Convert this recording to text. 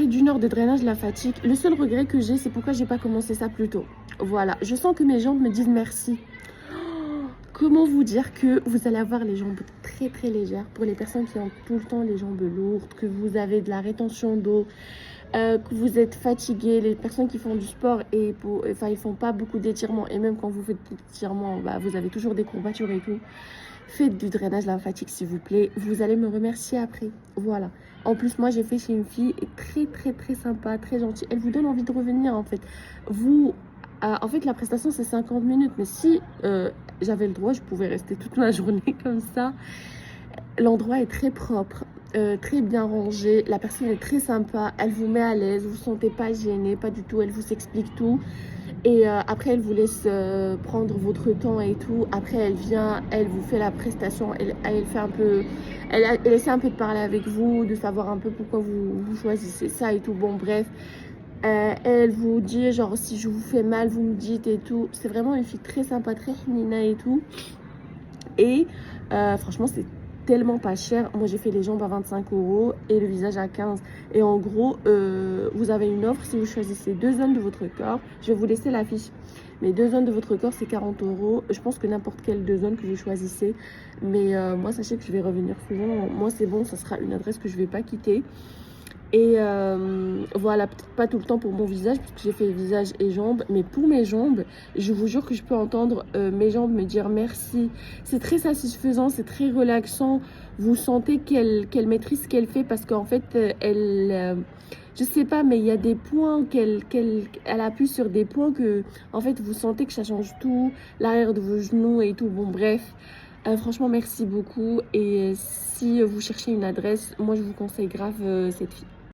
près d'1 heure de drainage lymphatique. Le seul regret que j'ai, c'est pourquoi j'ai pas commencé ça plus tôt. Voilà, je sens que mes jambes me disent merci. Comment vous dire que vous allez avoir les jambes très très légères pour les personnes qui ont tout le temps les jambes lourdes, que vous avez de la rétention d'eau, que vous êtes fatigué, les personnes qui font du sport et enfin ils font pas beaucoup d'étirements et même quand vous faites des étirements, bah, vous avez toujours des courbatures et tout. Faites du drainage lymphatique s'il vous plaît, vous allez me remercier après. Voilà. En plus moi j'ai fait chez une fille très très très sympa, très gentille. Elle vous donne envie de revenir en fait. Vous en fait, la prestation, c'est 50 minutes. Mais si j'avais le droit, je pouvais rester toute la journée comme ça. L'endroit est très propre, très bien rangé. La personne est très sympa. Elle vous met à l'aise. Vous ne vous sentez pas gêné, pas du tout. Elle vous explique tout. Et après, elle vous laisse prendre votre temps et tout. Après, elle vient, elle vous fait la prestation. Elle fait un peu... Elle essaie un peu de parler avec vous, de savoir un peu pourquoi vous choisissez ça et tout. Bon, bref. Elle vous dit genre si je vous fais mal vous me dites et tout. C'est vraiment une fille très sympa, très féminin et tout. Et franchement c'est tellement pas cher. Moi j'ai fait les jambes à 25 € et le visage à 15. Et en gros vous avez une offre si vous choisissez 2 zones de votre corps. Je vais vous laisser la fiche. Mais 2 zones de votre corps c'est 40 €. Je pense que n'importe quelle 2 zones que vous choisissez. Mais moi sachez que je vais revenir souvent. Moi c'est bon, ça sera une adresse que je vais pas quitter. Et voilà, peut-être pas tout le temps pour mon visage, puisque j'ai fait visage et jambes. Mais pour mes jambes, je vous jure que je peux entendre mes jambes me dire merci. C'est très satisfaisant, c'est très relaxant. Vous sentez qu'elle maîtrise ce qu'elle fait parce qu'en fait, je sais pas, mais il y a des points qu'elle appuie sur des points que, en fait, vous sentez que ça change tout. L'arrière de vos genoux et tout. Bon, bref. Franchement, merci beaucoup. Et si vous cherchez une adresse, moi, je vous conseille grave cette fille.